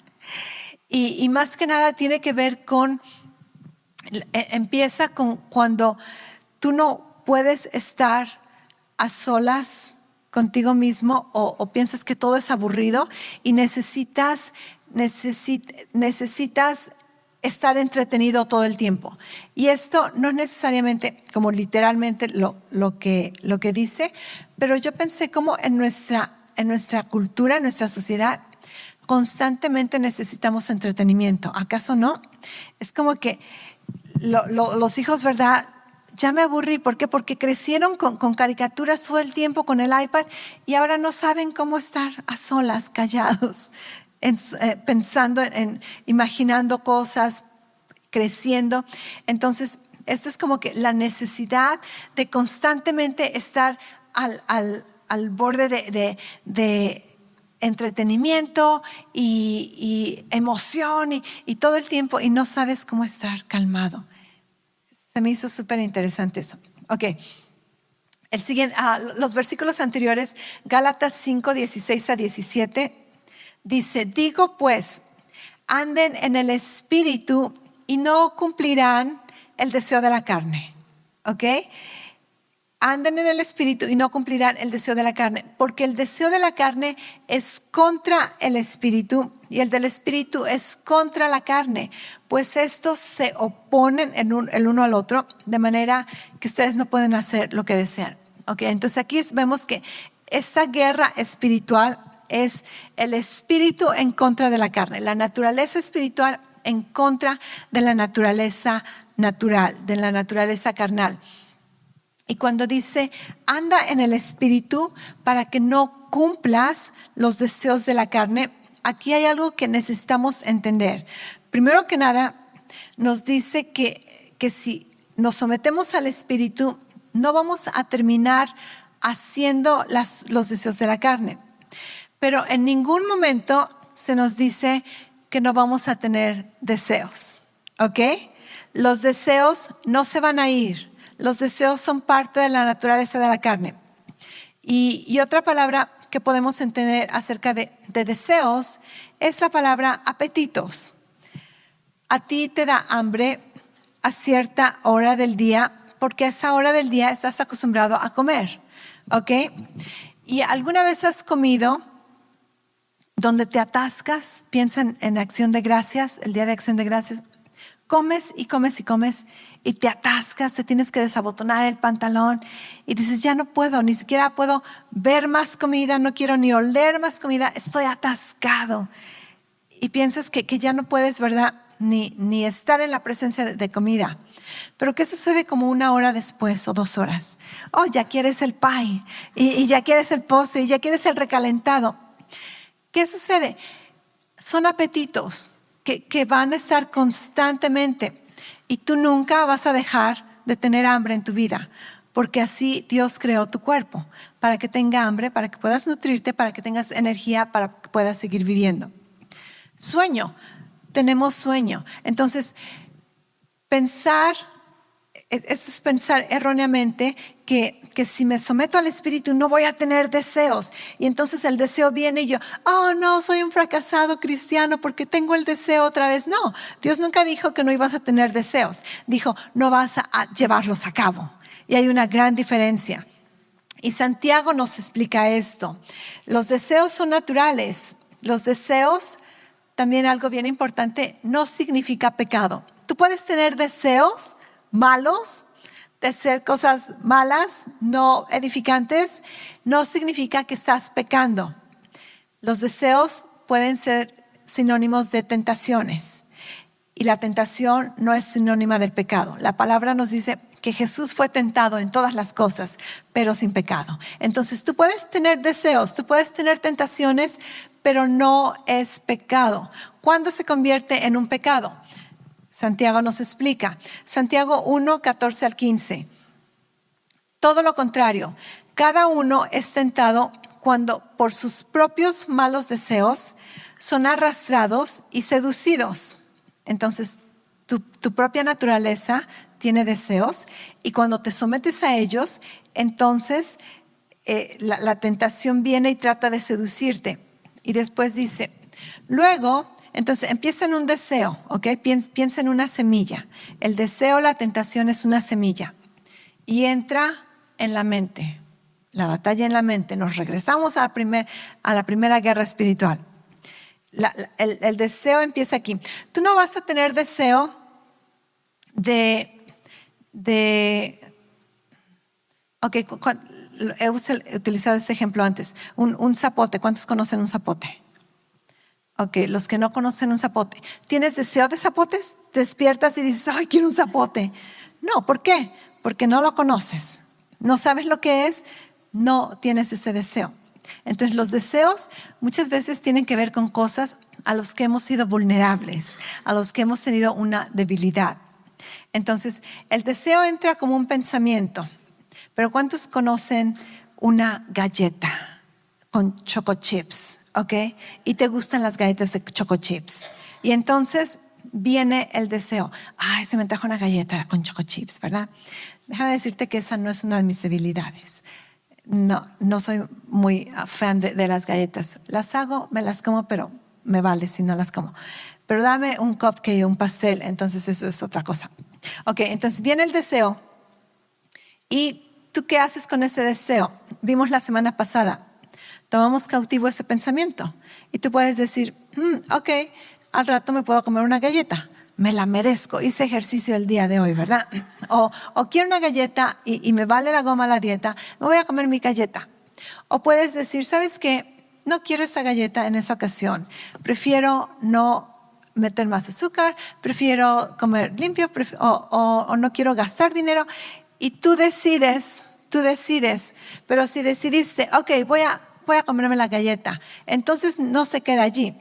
y más que nada tiene que ver con, empieza con cuando tú no puedes estar a solas contigo mismo o piensas que todo es aburrido y necesitas estar entretenido todo el tiempo. Y esto no es necesariamente como literalmente lo que dice, pero yo pensé como en nuestra cultura, en nuestra sociedad, constantemente necesitamos entretenimiento. ¿Acaso no? Es como que los hijos, ¿verdad? Ya me aburrí. ¿Por qué? Porque crecieron con caricaturas todo el tiempo, con el iPad, y ahora no saben cómo estar a solas, callados, pensando imaginando cosas, creciendo. Entonces, esto es como que la necesidad de constantemente estar al borde de entretenimiento y emoción y todo el tiempo, y no sabes cómo estar calmado. Se me hizo súper interesante eso. Ok. El siguiente, los versículos anteriores, Gálatas 5, 16 a 17, dice: digo pues, anden en el espíritu y no cumplirán el deseo de la carne. ¿Ok? Anden en el espíritu y no cumplirán el deseo de la carne, porque el deseo de la carne es contra el espíritu y el del espíritu es contra la carne, pues estos se oponen el uno al otro, de manera que ustedes no pueden hacer lo que desean. Okay, entonces aquí vemos que esta guerra espiritual es el espíritu en contra de la carne, la naturaleza espiritual en contra de la naturaleza natural, de la naturaleza carnal. Y cuando dice, anda en el espíritu para que no cumplas los deseos de la carne, aquí hay algo que necesitamos entender. Primero que nada, nos dice que si nos sometemos al espíritu, no vamos a terminar haciendo los deseos de la carne. Pero en ningún momento se nos dice que no vamos a tener deseos. ¿Ok? Los deseos no se van a ir. Los deseos son parte de la naturaleza de la carne. Y otra palabra que podemos entender acerca de deseos es la palabra apetitos. A ti te da hambre a cierta hora del día porque a esa hora del día estás acostumbrado a comer. ¿Ok? ¿Y alguna vez has comido donde te atascas? Piensa en Acción de Gracias, el día de Acción de Gracias. Comes y comes y comes y te atascas, te tienes que desabotonar el pantalón y dices, ya no puedo, ni siquiera puedo ver más comida, no quiero ni oler más comida, estoy atascado. Y piensas que ya no puedes, ¿verdad? Ni estar en la presencia de comida. Pero ¿qué sucede como una hora después o 2 horas? Oh, ya quieres el pie y ya quieres el postre y ya quieres el recalentado. ¿Qué sucede? Son apetitos que van a estar constantemente y tú nunca vas a dejar de tener hambre en tu vida, porque así Dios creó tu cuerpo, para que tenga hambre, para que puedas nutrirte, para que tengas energía, para que puedas seguir viviendo. Sueño, tenemos sueño. Entonces, eso es pensar erróneamente que si me someto al Espíritu no voy a tener deseos. Y entonces el deseo viene y yo, oh no, soy un fracasado cristiano porque tengo el deseo otra vez. No, Dios nunca dijo que no ibas a tener deseos. Dijo, no vas a llevarlos a cabo. Y hay una gran diferencia. Y Santiago nos explica esto. Los deseos son naturales. Los deseos, también algo bien importante, no significa pecado. Tú puedes tener deseos malos, de hacer cosas malas, no edificantes, no significa que estás pecando. Los deseos pueden ser sinónimos de tentaciones y la tentación no es sinónima del pecado. La palabra nos dice que Jesús fue tentado en todas las cosas, pero sin pecado. Entonces tú puedes tener deseos, tú puedes tener tentaciones, pero no es pecado. ¿Cuándo se convierte en un pecado? Santiago nos explica. Santiago 1, 14 al 15. Todo lo contrario, cada uno es tentado cuando por sus propios malos deseos son arrastrados y seducidos. Entonces, tu propia naturaleza tiene deseos y cuando te sometes a ellos, entonces la tentación viene y trata de seducirte. Y después dice, luego, entonces empieza en un deseo, ¿ok? Piensa en una semilla. El deseo, la tentación es una semilla y entra en la mente, la batalla en la mente. Nos regresamos a la primera guerra espiritual. El deseo empieza aquí. Tú no vas a tener deseo he utilizado este ejemplo antes. Un zapote. ¿Cuántos conocen un zapote? Ok, los que no conocen un zapote. ¿Tienes deseo de zapotes? Te despiertas y dices, ay, quiero un zapote. No, ¿por qué? Porque no lo conoces. No sabes lo que es, no tienes ese deseo. Entonces los deseos muchas veces tienen que ver con cosas a los que hemos sido vulnerables, a los que hemos tenido una debilidad. Entonces el deseo entra como un pensamiento. Pero ¿cuántos conocen una galleta con choco chips? ¿Ok? Y te gustan las galletas de choco chips. Y entonces viene el deseo. Ay, se me antoja una galleta con choco chips, ¿verdad? Déjame decirte que esa no es una de mis debilidades. No soy muy fan de las galletas. Las hago, me las como, pero me vale si no las como. Pero dame un cupcake o un pastel, entonces eso es otra cosa. Ok, entonces viene el deseo. ¿Y tú qué haces con ese deseo? Vimos la semana pasada. Tomamos cautivo ese pensamiento. Y tú puedes decir, ok, al rato me puedo comer una galleta. Me la merezco, hice ejercicio el día de hoy, ¿verdad? O quiero una galleta y me vale la goma la dieta, me voy a comer mi galleta. O puedes decir, ¿sabes qué? No quiero esta galleta en esa ocasión. Prefiero no meter más azúcar, prefiero comer limpio o no quiero gastar dinero. Y tú decides, pero si decidiste, ok, voy a comerme la galleta, entonces no se queda allí.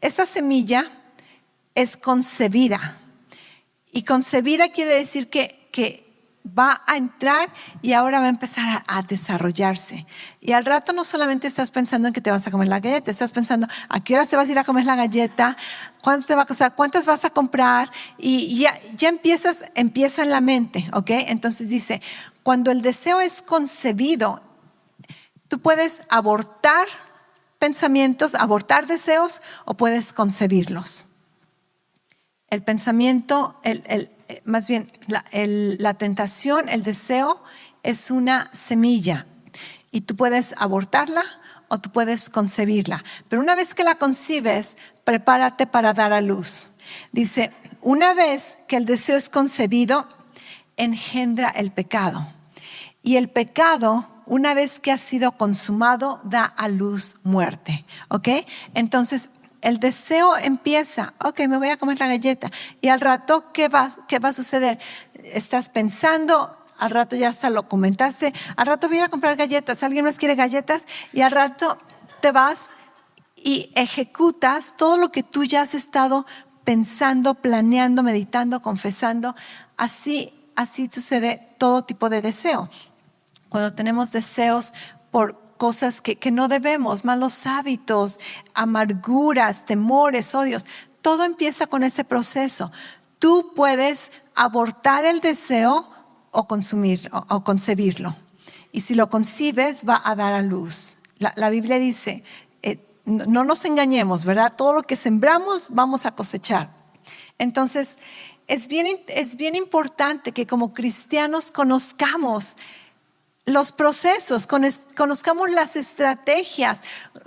Esta semilla es concebida. Y concebida quiere decir que va a entrar y ahora va a empezar a desarrollarse. Y al rato no solamente estás pensando en que te vas a comer la galleta, estás pensando a qué hora te vas a ir a comer la galleta, cuánto te va a costar, cuántas vas a comprar. Y ya empieza en la mente, ¿ok? Entonces dice, cuando el deseo es concebido, tú puedes abortar pensamientos, abortar deseos o puedes concebirlos. El pensamiento, más bien la tentación, el deseo es una semilla y tú puedes abortarla o tú puedes concebirla. Pero una vez que la concibes, prepárate para dar a luz. Dice, una vez que el deseo es concebido, engendra el pecado. Y el pecado, una vez que ha sido consumado, da a luz muerte. ¿Ok? Entonces, el deseo empieza, ok, me voy a comer la galleta. Y al rato, ¿qué va a suceder? Estás pensando, al rato ya hasta lo comentaste, al rato voy a ir a comprar galletas, ¿alguien más quiere galletas? Y al rato te vas y ejecutas todo lo que tú ya has estado pensando, planeando, meditando, confesando. Así así sucede todo tipo de deseo. Cuando tenemos deseos por cosas que no debemos, malos hábitos, amarguras, temores, odios, todo empieza con ese proceso. Tú puedes abortar el deseo o concebirlo. Y si lo concibes, va a dar a luz. La Biblia dice, no nos engañemos, ¿verdad? Todo lo que sembramos vamos a cosechar. Entonces, es bien importante que como cristianos conozcamos los procesos, conozcamos las estrategias,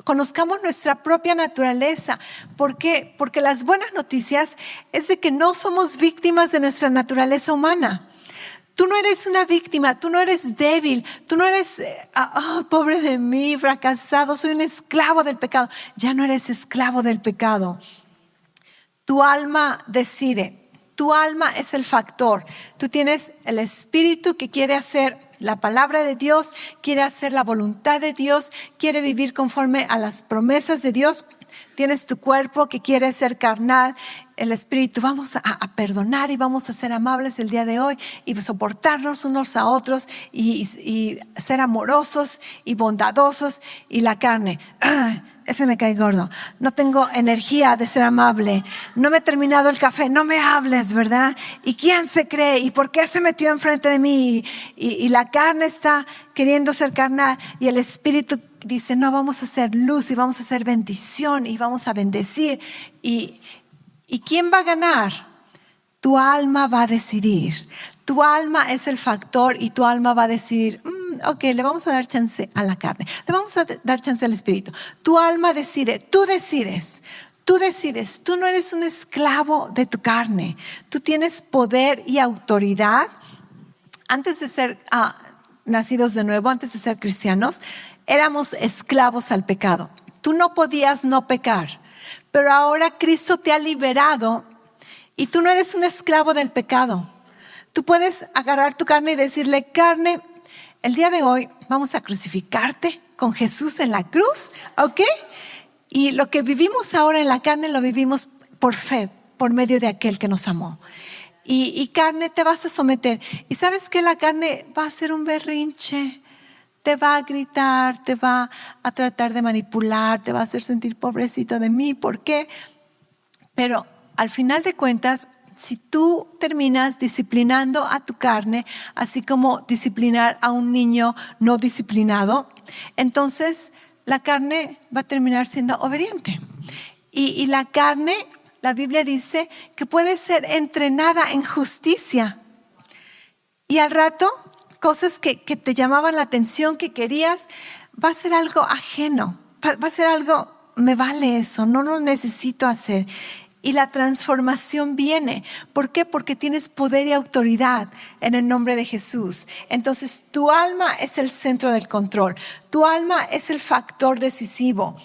conozcamos nuestra propia naturaleza. ¿Por qué? Porque las buenas noticias es de que no somos víctimas de nuestra naturaleza humana. Tú no eres una víctima, tú no eres débil, tú no eres, pobre de mí, fracasado, soy un esclavo del pecado. Ya no eres esclavo del pecado. Tu alma decide. Tu alma es el factor. Tú tienes el espíritu que quiere hacer la palabra de Dios, quiere hacer la voluntad de Dios, quiere vivir conforme a las promesas de Dios. Tienes tu cuerpo que quiere ser carnal, el espíritu. Vamos a perdonar y vamos a ser amables el día de hoy y soportarnos unos a otros y ser amorosos y bondadosos. Y la carne, ese me cae gordo, no tengo energía de ser amable, no me he terminado el café, no me hables, ¿verdad? ¿Y quién se cree? ¿Y por qué se metió enfrente de mí? Y la carne está queriendo ser carnal y el espíritu dice, no, vamos a hacer luz y vamos a hacer bendición y vamos a bendecir. ¿Y quién va a ganar? Tu alma va a decidir. Tu alma es el factor y tu alma va a decidir, ok, le vamos a dar chance a la carne, le vamos a dar chance al espíritu. Tu alma decide, tú decides. Tú decides, tú no eres un esclavo de tu carne. Tú tienes poder y autoridad. Antes de ser nacidos de nuevo, antes de ser cristianos, éramos esclavos al pecado. Tú no podías no pecar, pero ahora Cristo te ha liberado y tú no eres un esclavo del pecado. Tú puedes agarrar tu carne y decirle, carne, el día de hoy vamos a crucificarte con Jesús en la cruz, ¿ok? Y lo que vivimos ahora en la carne lo vivimos por fe, por medio de aquel que nos amó. Y carne, te vas a someter. Y sabes que la carne va a hacer un berrinche. Te va a gritar, te va a tratar de manipular, te va a hacer sentir pobrecito de mí. ¿Por qué? Pero al final de cuentas, si tú terminas disciplinando a tu carne, así como disciplinar a un niño no disciplinado, entonces la carne va a terminar siendo obediente. Y la carne, la Biblia dice que puede ser entrenada en justicia. Y al rato, cosas que te llamaban la atención, que querías, va a ser algo ajeno, va a ser algo, me vale eso, no lo necesito hacer. Y la transformación viene. ¿Por qué? Porque tienes poder y autoridad en el nombre de Jesús. Entonces tu alma es el centro del control, tu alma es el factor decisivo.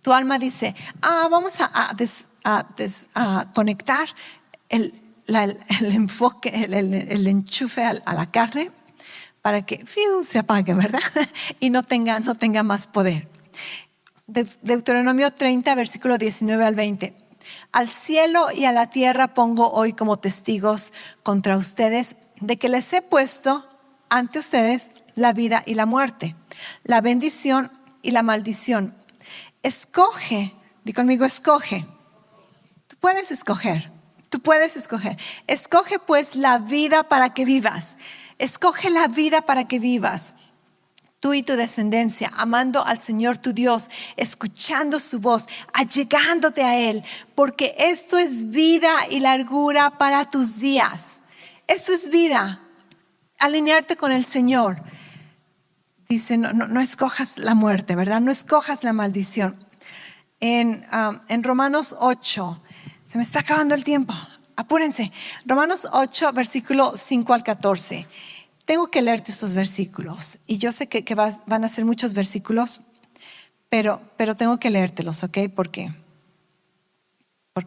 Tu alma dice, vamos a conectar el enfoque, el enchufe a la carne, para que se apague, ¿verdad? Y no tenga más poder. Deuteronomio 30, versículo 19 al 20. Al cielo y a la tierra pongo hoy como testigos contra ustedes de que les he puesto ante ustedes la vida y la muerte, la bendición y la maldición. Escoge, di conmigo, escoge. Tú puedes escoger. Escoge pues la vida para que vivas. Escoge la vida para que vivas, tú y tu descendencia, amando al Señor tu Dios, escuchando su voz, allegándote a Él, porque esto es vida y largura para tus días. Esto es vida, alinearte con el Señor. Dice, no escojas la muerte, ¿verdad? No escojas la maldición. En Romanos 8, se me está acabando el tiempo. Apúrense. Romanos 8, versículo 5 al 14. Tengo que leerte estos versículos. Y yo sé que van a ser muchos versículos, pero tengo que leértelos, ¿ok? Porque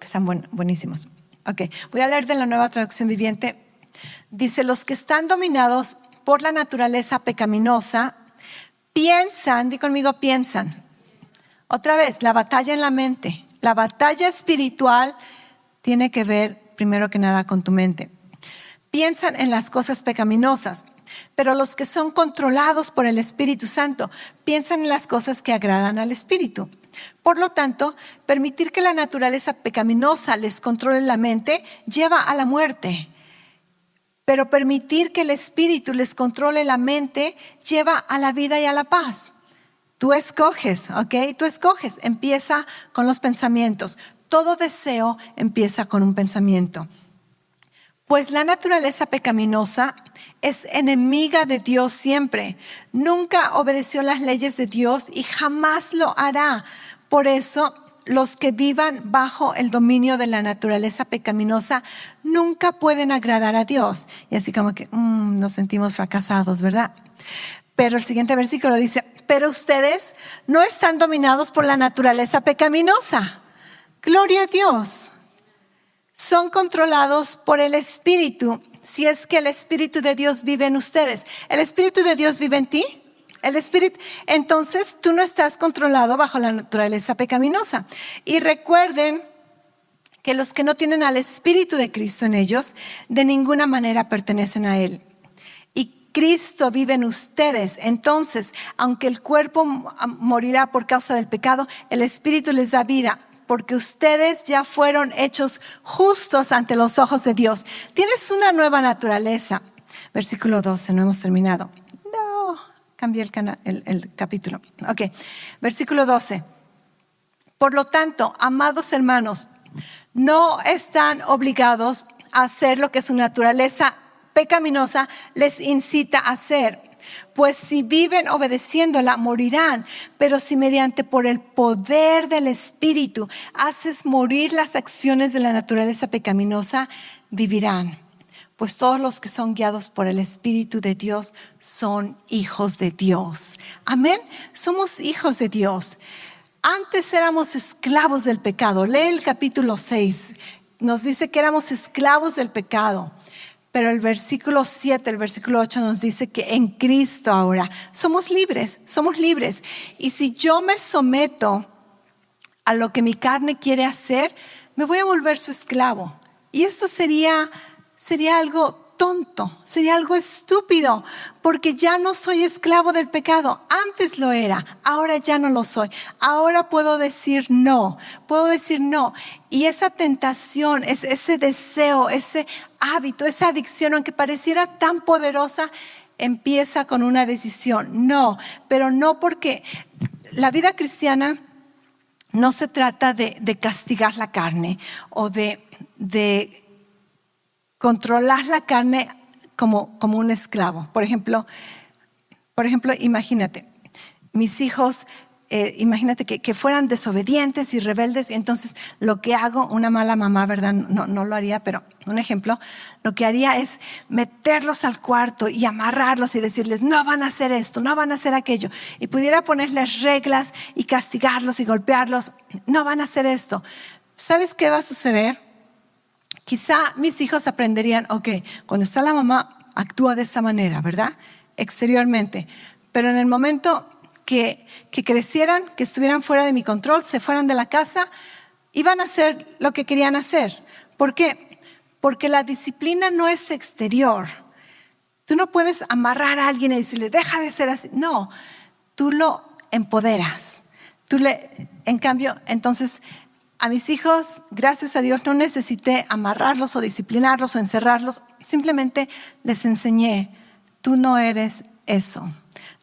están buenísimos. Ok, voy a leer de la Nueva Traducción Viviente. Dice, los que están dominados por la naturaleza pecaminosa, piensan, di conmigo, piensan. Otra vez, la batalla en la mente. La batalla espiritual tiene que ver primero que nada con tu mente. piensan en las cosas pecaminosas, pero los que son controlados por el Espíritu Santo piensan en las cosas que agradan al Espíritu. Por lo tanto, permitir que la naturaleza pecaminosa les controle la mente lleva a la muerte. Pero permitir que el Espíritu les controle la mente lleva a la vida y a la paz. Tú escoges, ¿ok? Tú escoges. Empieza con los pensamientos. Todo deseo empieza con un pensamiento. Pues la naturaleza pecaminosa es enemiga de Dios siempre. Nunca obedeció las leyes de Dios y jamás lo hará. Por eso, los que vivan bajo el dominio de la naturaleza pecaminosa nunca pueden agradar a Dios. Y así como que nos sentimos fracasados, ¿verdad? Pero el siguiente versículo dice, pero ustedes no están dominados por la naturaleza pecaminosa. Gloria a Dios. Son controlados por el Espíritu, si es que el Espíritu de Dios vive en ustedes. ¿El Espíritu de Dios vive en ti? El Espíritu. Entonces tú no estás controlado bajo la naturaleza pecaminosa. Y recuerden que los que no tienen al Espíritu de Cristo en ellos, de ninguna manera pertenecen a Él. Y Cristo vive en ustedes. Entonces, aunque el cuerpo morirá por causa del pecado, el Espíritu les da vida, porque ustedes ya fueron hechos justos ante los ojos de Dios. Tienes una nueva naturaleza. Versículo 12, no hemos terminado. No, cambié el capítulo. Ok, versículo 12. Por lo tanto, amados hermanos, no están obligados a hacer lo que su naturaleza pecaminosa les incita a hacer. Pues si viven obedeciéndola, morirán. Pero si mediante por el poder del Espíritu haces morir las acciones de la naturaleza pecaminosa, vivirán. Pues todos los que son guiados por el Espíritu de Dios son hijos de Dios. Amén. Somos hijos de Dios. Antes éramos esclavos del pecado. Lee el capítulo 6. Nos dice que éramos esclavos del pecado. Pero el versículo 7, el versículo 8 nos dice que en Cristo ahora somos libres, somos libres. Y si yo me someto a lo que mi carne quiere hacer, me voy a volver su esclavo. Y esto sería algo tonto, sería algo estúpido, porque ya no soy esclavo del pecado. Antes lo era, ahora ya no lo soy. Ahora puedo decir no. Y esa tentación, ese deseo, ese hábito, esa adicción, aunque pareciera tan poderosa, empieza con una decisión. No, pero no, porque la vida cristiana no se trata de castigar la carne o de controlar la carne como un esclavo. Por ejemplo, imagínate, mis hijos, imagínate que fueran desobedientes y rebeldes, y entonces lo que hago, una mala mamá, ¿verdad? No lo haría, pero un ejemplo, lo que haría es meterlos al cuarto y amarrarlos y decirles, no van a hacer esto, no van a hacer aquello. Y pudiera ponerles reglas y castigarlos y golpearlos, no van a hacer esto. ¿Sabes qué va a suceder? Quizá mis hijos aprenderían, ok, cuando está la mamá, actúa de esta manera, ¿verdad? Exteriormente. Pero en el momento que crecieran, que estuvieran fuera de mi control, se fueran de la casa, iban a hacer lo que querían hacer. ¿Por qué? Porque la disciplina no es exterior. Tú no puedes amarrar a alguien y decirle, deja de ser así. No, tú lo empoderas. En cambio, entonces, a mis hijos, gracias a Dios, no necesité amarrarlos o disciplinarlos o encerrarlos. Simplemente les enseñé, tú no eres eso.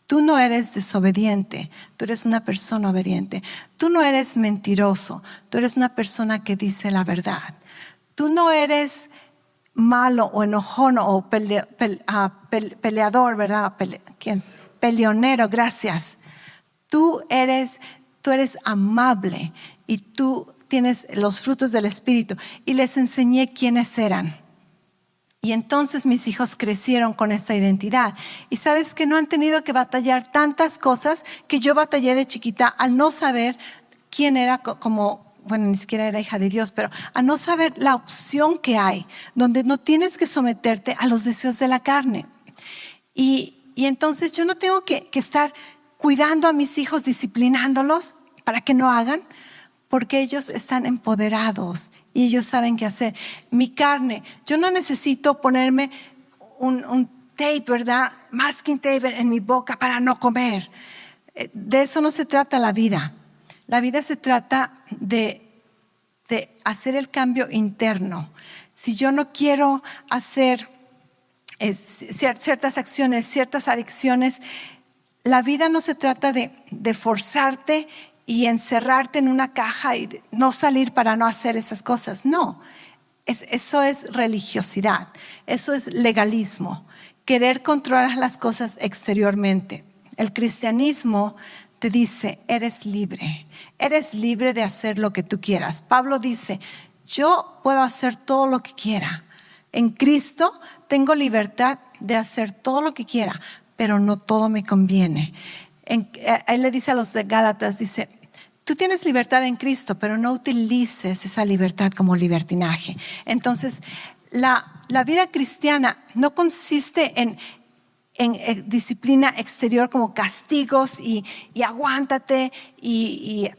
Tú no eres desobediente, tú eres una persona obediente. Tú no eres mentiroso, tú eres una persona que dice la verdad. Tú no eres malo o enojón o peleador, ¿verdad? Peleonero, gracias. Tú eres amable y tú tienes los frutos del Espíritu. Y les enseñé quiénes eran. Y entonces mis hijos crecieron con esta identidad. Y sabes que no han tenido que batallar tantas cosas que yo batallé de chiquita al no saber quién era bueno, ni siquiera era hija de Dios, pero al no saber la opción que hay, donde no tienes que someterte a los deseos de la carne. Y entonces yo no tengo que estar cuidando a mis hijos, disciplinándolos para que no hagan, porque ellos están empoderados y ellos saben qué hacer. Mi carne, yo no necesito ponerme un tape, ¿verdad? Masking tape en mi boca para no comer. De eso no se trata la vida. La vida se trata de hacer el cambio interno. Si yo no quiero hacer ciertas acciones, ciertas adicciones, la vida no se trata de forzarte y encerrarte en una caja y no salir para no hacer esas cosas. No, eso es religiosidad, eso es legalismo, querer controlar las cosas exteriormente. El cristianismo te dice, eres libre de hacer lo que tú quieras. Pablo dice, yo puedo hacer todo lo que quiera. En Cristo tengo libertad de hacer todo lo que quiera, pero no todo me conviene. Él le dice a los de Gálatas, dice, tú tienes libertad en Cristo, pero no utilices esa libertad como libertinaje. Entonces, la vida cristiana no consiste en disciplina exterior como castigos y aguántate y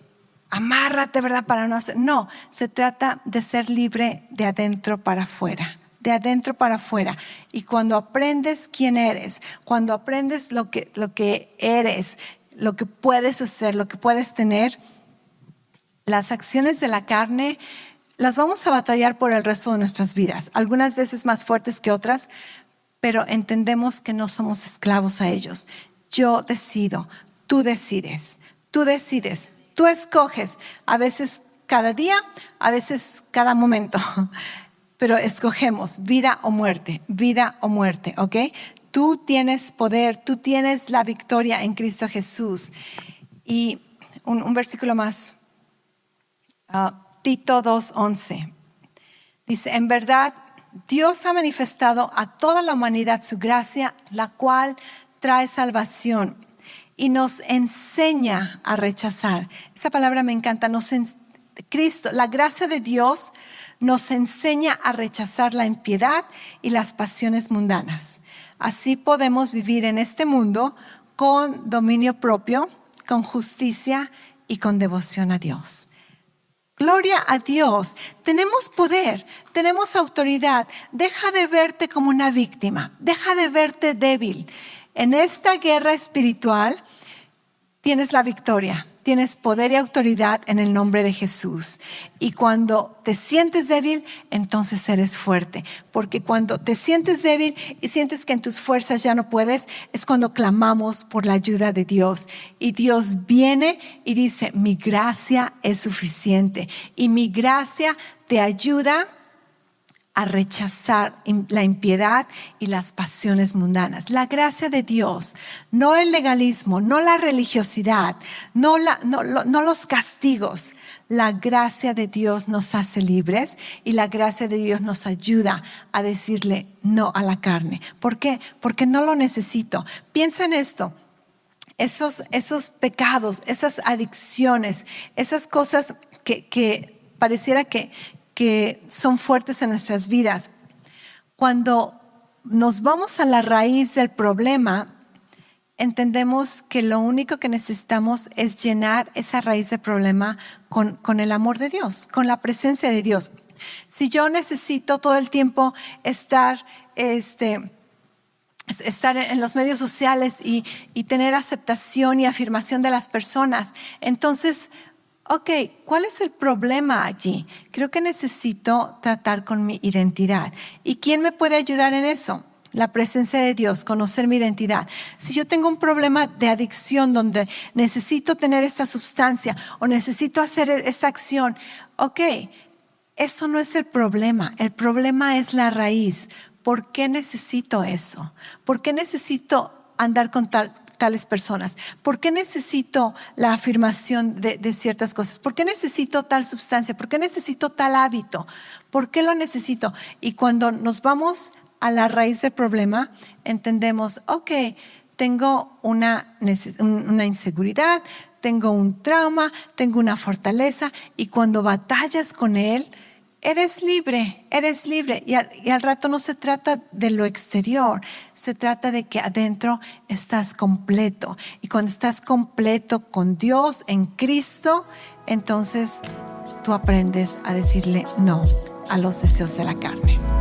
amárrate, ¿verdad? Para no hacer. No, se trata de ser libre de adentro para afuera. De adentro para afuera. Y cuando aprendes quién eres, cuando aprendes lo que eres, lo que puedes hacer, lo que puedes tener, las acciones de la carne las vamos a batallar por el resto de nuestras vidas. Algunas veces más fuertes que otras, pero entendemos que no somos esclavos a ellos. Yo decido, tú decides, tú escoges, a veces cada día, a veces cada momento, pero escogemos vida o muerte, ¿ok? Tú tienes poder, tú tienes la victoria en Cristo Jesús. Y un versículo más, Tito 2:11, dice, en verdad, Dios ha manifestado a toda la humanidad su gracia, la cual trae salvación y nos enseña a rechazar. Esa palabra me encanta. Cristo, la gracia de Dios nos enseña a rechazar la impiedad y las pasiones mundanas. Así podemos vivir en este mundo con dominio propio, con justicia y con devoción a Dios. Gloria a Dios, tenemos poder, tenemos autoridad. Deja de verte como una víctima, deja de verte débil. En esta guerra espiritual tienes la victoria, tienes poder y autoridad en el nombre de Jesús. Y cuando te sientes débil, entonces eres fuerte. Porque cuando te sientes débil y sientes que en tus fuerzas ya no puedes, es cuando clamamos por la ayuda de Dios. Y Dios viene y dice, mi gracia es suficiente. Y mi gracia te ayuda a rechazar la impiedad y las pasiones mundanas. La gracia de Dios, no el legalismo, no la religiosidad, no los castigos. La gracia de Dios nos hace libres y la gracia de Dios nos ayuda a decirle no a la carne. ¿Por qué? Porque no lo necesito. Piensa en esto. Esos pecados, esas adicciones, esas cosas que pareciera que son fuertes en nuestras vidas. Cuando nos vamos a la raíz del problema, entendemos que lo único que necesitamos es llenar esa raíz del problema con el amor de Dios, con la presencia de Dios. Si yo necesito todo el tiempo estar en los medios sociales y tener aceptación y afirmación de las personas, entonces, ok, ¿cuál es el problema allí? Creo que necesito tratar con mi identidad. ¿Y quién me puede ayudar en eso? La presencia de Dios, conocer mi identidad. Si yo tengo un problema de adicción donde necesito tener esta sustancia o necesito hacer esta acción, ok, eso no es el problema es la raíz. ¿Por qué necesito eso? ¿Por qué necesito andar con tales personas? ¿Por qué necesito la afirmación de ciertas cosas? ¿Por qué necesito tal sustancia? ¿Por qué necesito tal hábito? ¿Por qué lo necesito? Y cuando nos vamos a la raíz del problema, entendemos, ok, tengo una inseguridad, tengo un trauma, tengo una fortaleza, y cuando batallas con él, eres libre, eres libre. Y al rato no se trata de lo exterior, se trata de que adentro estás completo. Y cuando estás completo con Dios en Cristo, entonces tú aprendes a decirle no a los deseos de la carne.